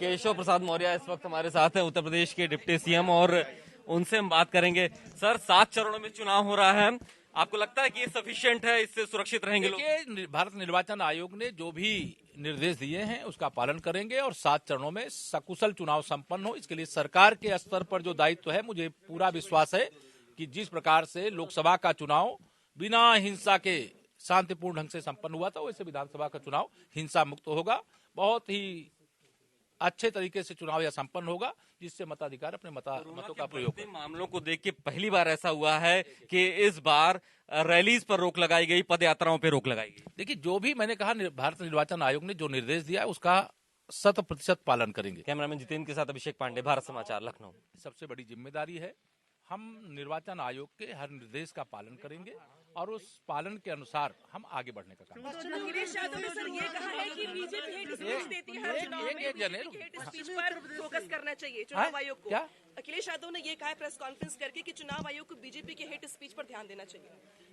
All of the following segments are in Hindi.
केशव प्रसाद मौर्य इस वक्त हमारे साथ हैं, उत्तर प्रदेश के डिप्टी सीएम, और उनसे हम बात करेंगे। सर, 7 चरणों में चुनाव हो रहा है, आपको लगता है कि ये सफिशिएंट है, इससे सुरक्षित रहेंगे लोग? देखिए, भारत निर्वाचन आयोग ने जो भी निर्देश दिए हैं उसका पालन करेंगे और 7 चरणों में सकुशल चुनाव संपन्न हो, इसके लिए सरकार के स्तर पर जो दायित्व है, मुझे पूरा विश्वास है कि जिस प्रकार से लोकसभा का चुनाव बिना हिंसा के शांतिपूर्ण ढंग से संपन्न हुआ था, वैसे विधानसभा का चुनाव हिंसा मुक्त होगा। बहुत ही अच्छे तरीके से चुनाव यह संपन्न होगा, जिससे मताधिकार अपने मतों का प्रयोग करें। मामलों को देख के पहली बार ऐसा हुआ है कि इस बार रैलीज पर रोक लगाई गई, पद यात्राओं पर रोक लगाई गई। देखिए, जो भी मैंने कहा, भारत निर्वाचन आयोग ने जो निर्देश दिया है उसका 100% पालन करेंगे। कैमरामैन जितेंद्र के साथ अभिषेक पांडे, भारत समाचार, लखनऊ। सबसे बड़ी जिम्मेदारी है, हम निर्वाचन आयोग के हर निर्देश का पालन करेंगे और उस पालन के अनुसार हम आगे बढ़ने का काम करेंगे। अखिलेश यादव ने सर ये कहा है कि बीजेपी हेट स्पीच देती है, हर चुनाव में बीजेपी हेट स्पीच पर फोकस करना चाहिए चुनाव आयोग को। क्या अखिलेश यादव ने ये कहा प्रेस कॉन्फ्रेंस करके कि चुनाव आयोग को बीजेपी के हेट स्पीच पर ध्यान देना चाहिए।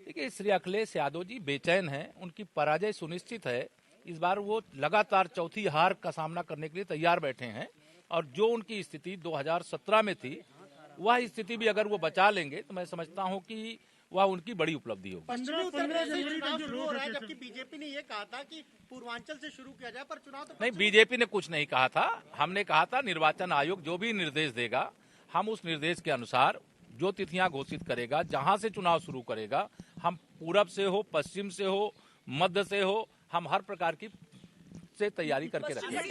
देखिए, श्री अखिलेश यादव जी बेचैन हैं, उनकी पराजय सुनिश्चित है। इस बार वो लगातार चौथी हार का सामना करने के लिए तैयार बैठे हैं और जो उनकी स्थिति 2017 में थी, वह स्थिति भी अगर वो बचा लेंगे तो मैं समझता हूं कि वह उनकी बड़ी उपलब्धि होगी। 15 जनवरी तक जो शुरू हो रहा है, जबकि बीजेपी ने ये कहा था कि पूर्वांचल से शुरू किया जाए, पर चुनाव तो नहीं, बीजेपी ने कुछ नहीं कहा था। हमने कहा था निर्वाचन आयोग जो भी निर्देश देगा, हम उस निर्देश के अनुसार जो तिथियां घोषित करेगा, जहां से चुनाव शुरू करेगा, हम पूरब से हो, पश्चिम से हो, मध्य से हो, हम हर प्रकार की से तैयारी करके रखेंगे। एक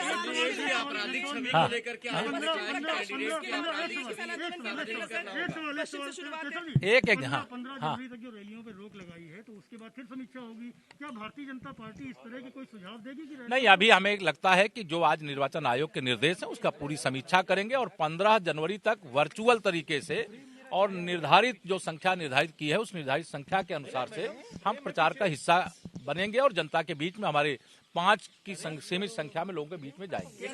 जो रैलियों पे रोक लगाई है, तो उसके बाद फिर समीक्षा होगी। क्या भारतीय जनता पार्टी इस तरह की कोई सुझाव देगी कि नहीं? अभी हमें लगता है कि जो आज निर्वाचन आयोग के निर्देश है उसका पूरी समीक्षा करेंगे और 15 जनवरी तक वर्चुअल तरीके से और निर्धारित जो संख्या निर्धारित की है, उस निर्धारित संख्या के अनुसार से हम प्रचार का हिस्सा बनेंगे और जनता के बीच में हमारे 5 की सीमित संख्या में लोगों के बीच में जाएंगे।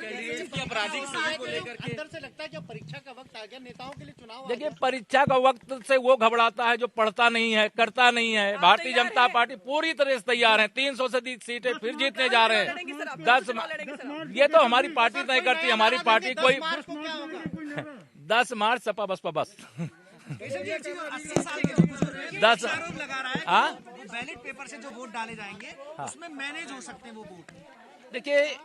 अंदर से लगता है कि परीक्षा का वक्त आ गया नेताओं के लिए चुनाव। देखिए, परीक्षा का वक्त से वो घबराता है जो पढ़ता नहीं है, करता नहीं है। भारतीय जनता पार्टी पूरी तरह से तैयार है, 300 से अधिक सीटें फिर जीतने जा रहे हैं। 10 ये तो हमारी पार्टी तय करती है, हमारी पार्टी कोई 10 मार्च सपा बसपा बस 10 बैलेट पेपर से जो वोट डाले जाएंगे, उसमें मैनेज हो सकते हैं वो वोट। देखिए,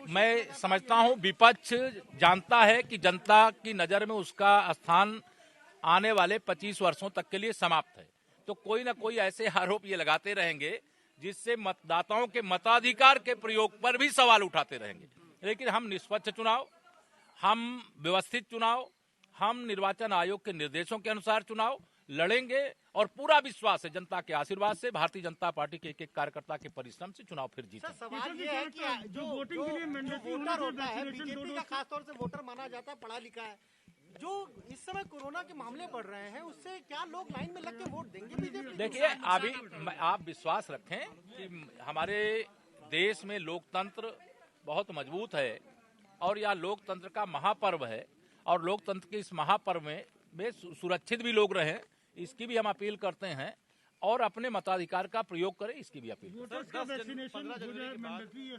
मैं समझता हूं विपक्ष जानता है कि जनता की नजर में उसका स्थान आने वाले 25 वर्षों तक के लिए समाप्त है, तो कोई ना कोई ऐसे आरोप ये लगाते रहेंगे जिससे मतदाताओं के मताधिकार के प्रयोग पर भी सवाल उठाते रहेंगे। लेकिन हम निष्पक्ष चुनाव, हम व्यवस्थित चुनाव, हम निर्वाचन आयोग के निर्देशों के अनुसार चुनाव लड़ेंगे और पूरा विश्वास है जनता के आशीर्वाद से, भारतीय जनता पार्टी के एक परिश्रम के परिश्रम से चुनाव फिर जीतेंगे। सवाल ये है कि जो वोटिंग के लिए वोटर होता है, बीजेपी का खासतौर से वोटर माना जाता है, पढ़ा लिखा है, जो इस समय कोरोना के मामले बढ़ रहे हैं, उससे क्या लोग लाइन में लग के वोट देंगे बीजेपी? देखिए, अभी आप विश्वास रखें कि हमारे देश में लोकतंत्र बहुत मजबूत है और यह लोकतंत्र का महापर्व है और लोकतंत्र के इस महापर्व में सुरक्षित भी लोग रहें, इसकी भी हम अपील करते हैं और अपने मताधिकार का प्रयोग करें, इसकी भी अपील।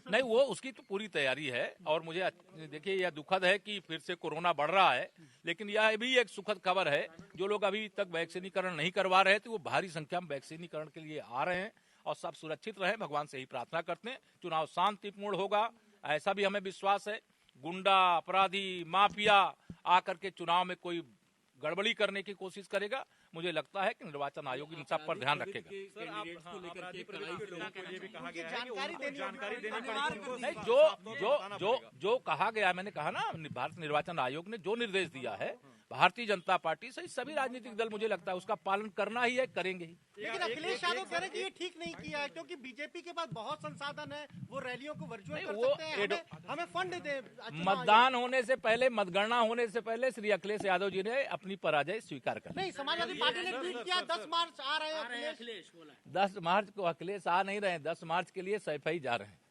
नहीं, वो उसकी तो पूरी तैयारी है और मुझे देखिए, यह दुखद है कि फिर से कोरोना बढ़ रहा है, लेकिन यह भी एक सुखद खबर है, जो लोग अभी तक वैक्सीनीकरण नहीं करवा रहे थे, वो भारी संख्या में वैक्सीनीकरण के लिए आ रहे हैं और सब सुरक्षित रहें, भगवान से ही प्रार्थना करते हैं। चुनाव शांतिपूर्ण होगा, ऐसा भी हमें विश्वास है। गुंडा, अपराधी, माफिया आकर के चुनाव में कोई गड़बड़ी करने की कोशिश करेगा, मुझे लगता है कि निर्वाचन आयोग इन सब पर ध्यान रखेगा। जो कहा गया, मैंने कहा ना, भारत निर्वाचन आयोग ने जो निर्देश दिया है, भारतीय जनता पार्टी सहित सभी राजनीतिक दल, मुझे लगता है उसका पालन करना ही है, करेंगे ही। लेकिन अखिलेश यादव कह रहे हैं कि ये ठीक नहीं किया है, क्योंकि बीजेपी के पास बहुत संसाधन है, वो रैलियों को वर्चुअल कर सकते हैं, हमें फंड दे। मतदान होने से पहले, मतगणना होने से पहले श्री अखिलेश यादव जी ने अपनी पराजय स्वीकार कर। नहीं, समाजवादी पार्टी ने ट्वीट किया 10 मार्च आ रहे हैं अखिलेश। 10 मार्च को अखिलेश आ नहीं रहे हैं, 10 मार्च के लिए सैफई जा रहे हैं।